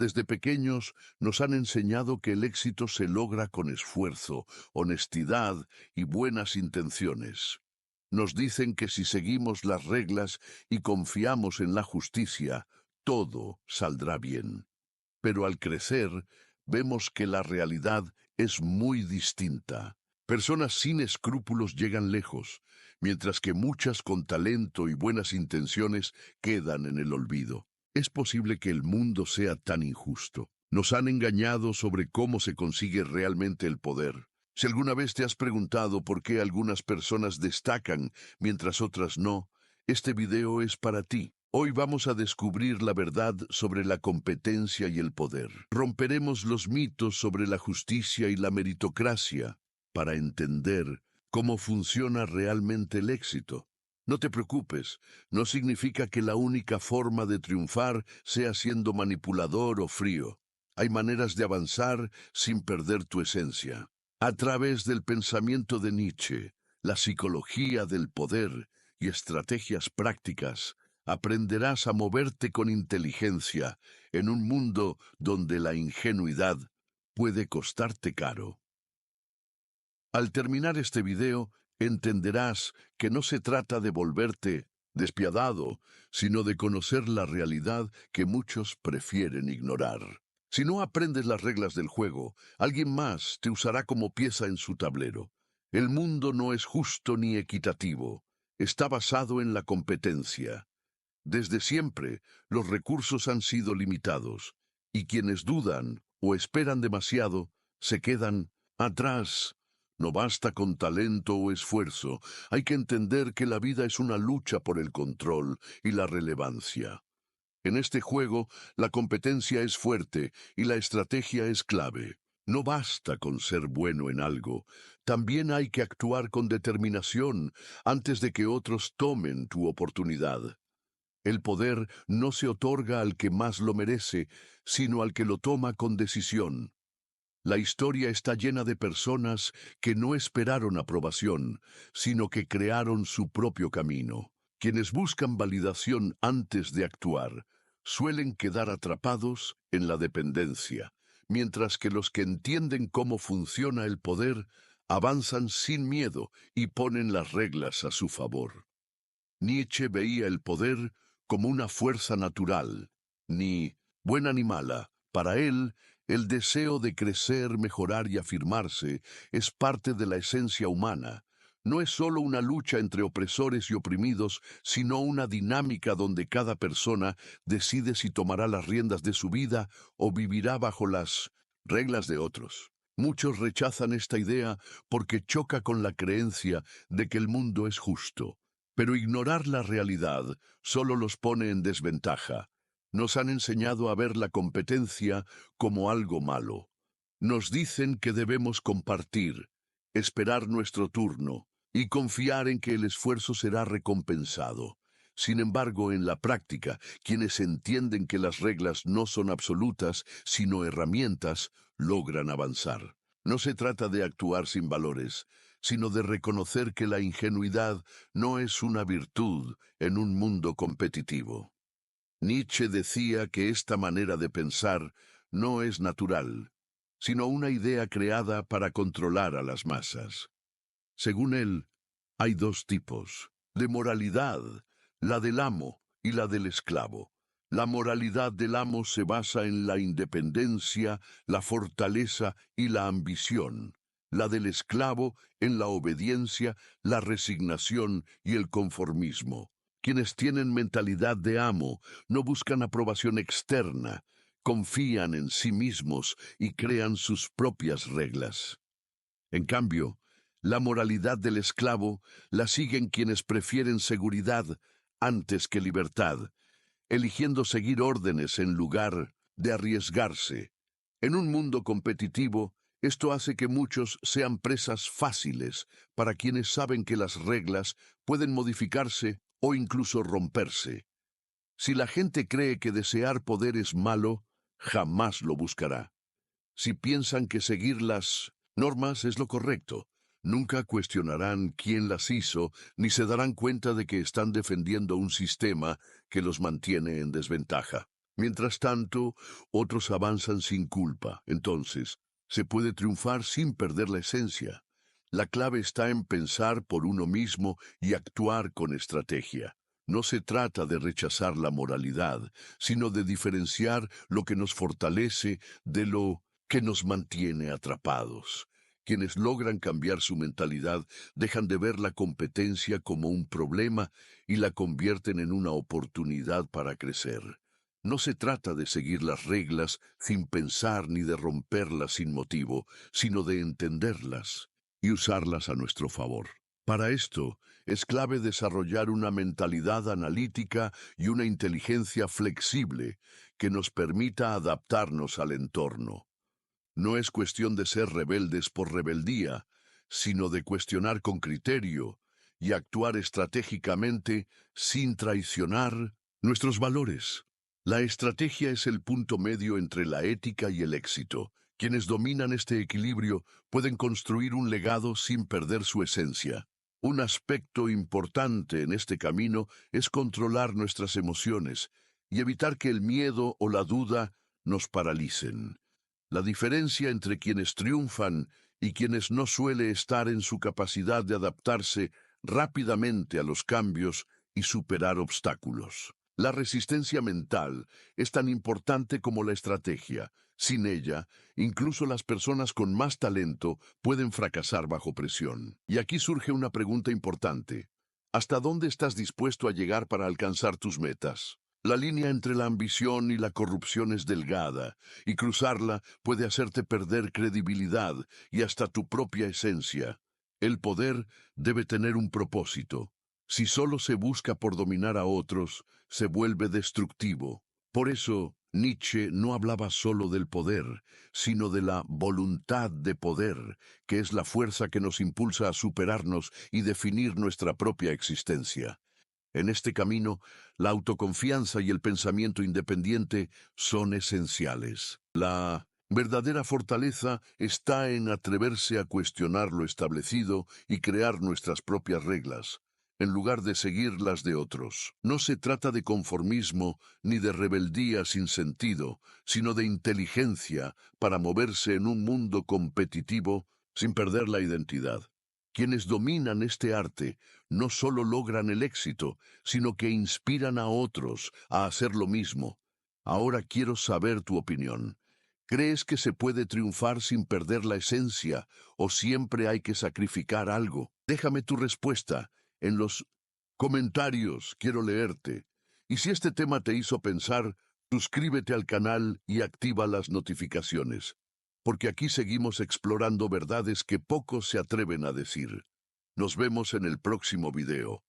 Desde pequeños nos han enseñado que el éxito se logra con esfuerzo, honestidad y buenas intenciones. Nos dicen que si seguimos las reglas y confiamos en la justicia, todo saldrá bien. Pero al crecer, vemos que la realidad es muy distinta. Personas sin escrúpulos llegan lejos, mientras que muchas con talento y buenas intenciones quedan en el olvido. Es posible que el mundo sea tan injusto. Nos han engañado sobre cómo se consigue realmente el poder. Si alguna vez te has preguntado por qué algunas personas destacan mientras otras no, este video es para ti. Hoy vamos a descubrir la verdad sobre la competencia y el poder. Romperemos los mitos sobre la justicia y la meritocracia para entender cómo funciona realmente el éxito. No te preocupes, no significa que la única forma de triunfar sea siendo manipulador o frío. Hay maneras de avanzar sin perder tu esencia. A través del pensamiento de Nietzsche, la psicología del poder y estrategias prácticas, aprenderás a moverte con inteligencia en un mundo donde la ingenuidad puede costarte caro. Al terminar este video, entenderás que no se trata de volverte despiadado, sino de conocer la realidad que muchos prefieren ignorar. Si no aprendes las reglas del juego, alguien más te usará como pieza en su tablero. El mundo no es justo ni equitativo. Está basado en la competencia. Desde siempre, los recursos han sido limitados, y quienes dudan o esperan demasiado se quedan atrás. No basta con talento o esfuerzo, hay que entender que la vida es una lucha por el control y la relevancia. En este juego, la competencia es fuerte y la estrategia es clave. No basta con ser bueno en algo, también hay que actuar con determinación antes de que otros tomen tu oportunidad. El poder no se otorga al que más lo merece, sino al que lo toma con decisión. La historia está llena de personas que no esperaron aprobación, sino que crearon su propio camino. Quienes buscan validación antes de actuar suelen quedar atrapados en la dependencia, mientras que los que entienden cómo funciona el poder avanzan sin miedo y ponen las reglas a su favor. Nietzsche veía el poder como una fuerza natural, ni buena ni mala. Para él, el deseo de crecer, mejorar y afirmarse es parte de la esencia humana. No es solo una lucha entre opresores y oprimidos, sino una dinámica donde cada persona decide si tomará las riendas de su vida o vivirá bajo las reglas de otros. Muchos rechazan esta idea porque choca con la creencia de que el mundo es justo. Pero ignorar la realidad solo los pone en desventaja. Nos han enseñado a ver la competencia como algo malo. Nos dicen que debemos compartir, esperar nuestro turno y confiar en que el esfuerzo será recompensado. Sin embargo, en la práctica, quienes entienden que las reglas no son absolutas, sino herramientas, logran avanzar. No se trata de actuar sin valores, sino de reconocer que la ingenuidad no es una virtud en un mundo competitivo. Nietzsche decía que esta manera de pensar no es natural, sino una idea creada para controlar a las masas. Según él, hay dos tipos de moralidad, la del amo y la del esclavo. La moralidad del amo se basa en la independencia, la fortaleza y la ambición. La del esclavo en la obediencia, la resignación y el conformismo. Quienes tienen mentalidad de amo no buscan aprobación externa, confían en sí mismos y crean sus propias reglas. En cambio, la moralidad del esclavo la siguen quienes prefieren seguridad antes que libertad, eligiendo seguir órdenes en lugar de arriesgarse. En un mundo competitivo, esto hace que muchos sean presas fáciles para quienes saben que las reglas pueden modificarse o incluso romperse. Si la gente cree que desear poder es malo, jamás lo buscará. Si piensan que seguir las normas es lo correcto, nunca cuestionarán quién las hizo, ni se darán cuenta de que están defendiendo un sistema que los mantiene en desventaja. Mientras tanto, otros avanzan sin culpa. Entonces, se puede triunfar sin perder la esencia. La clave está en pensar por uno mismo y actuar con estrategia. No se trata de rechazar la moralidad, sino de diferenciar lo que nos fortalece de lo que nos mantiene atrapados. Quienes logran cambiar su mentalidad dejan de ver la competencia como un problema y la convierten en una oportunidad para crecer. No se trata de seguir las reglas sin pensar ni de romperlas sin motivo, sino de entenderlas y usarlas a nuestro favor. Para esto, es clave desarrollar una mentalidad analítica y una inteligencia flexible que nos permita adaptarnos al entorno. No es cuestión de ser rebeldes por rebeldía, sino de cuestionar con criterio y actuar estratégicamente sin traicionar nuestros valores. La estrategia es el punto medio entre la ética y el éxito. Quienes dominan este equilibrio pueden construir un legado sin perder su esencia. Un aspecto importante en este camino es controlar nuestras emociones y evitar que el miedo o la duda nos paralicen. La diferencia entre quienes triunfan y quienes no suele estar en su capacidad de adaptarse rápidamente a los cambios y superar obstáculos. La resistencia mental es tan importante como la estrategia. Sin ella, incluso las personas con más talento pueden fracasar bajo presión. Y aquí surge una pregunta importante. ¿Hasta dónde estás dispuesto a llegar para alcanzar tus metas? La línea entre la ambición y la corrupción es delgada, y cruzarla puede hacerte perder credibilidad y hasta tu propia esencia. El poder debe tener un propósito. Si solo se busca por dominar a otros, se vuelve destructivo. Por eso, Nietzsche no hablaba solo del poder, sino de la voluntad de poder, que es la fuerza que nos impulsa a superarnos y definir nuestra propia existencia. En este camino, la autoconfianza y el pensamiento independiente son esenciales. La verdadera fortaleza está en atreverse a cuestionar lo establecido y crear nuestras propias reglas, en lugar de seguir las de otros. No se trata de conformismo ni de rebeldía sin sentido, sino de inteligencia para moverse en un mundo competitivo sin perder la identidad. Quienes dominan este arte no solo logran el éxito, sino que inspiran a otros a hacer lo mismo. Ahora quiero saber tu opinión. ¿Crees que se puede triunfar sin perder la esencia o siempre hay que sacrificar algo? Déjame tu respuesta en los comentarios, quiero leerte. Y si este tema te hizo pensar, suscríbete al canal y activa las notificaciones, porque aquí seguimos explorando verdades que pocos se atreven a decir. Nos vemos en el próximo video.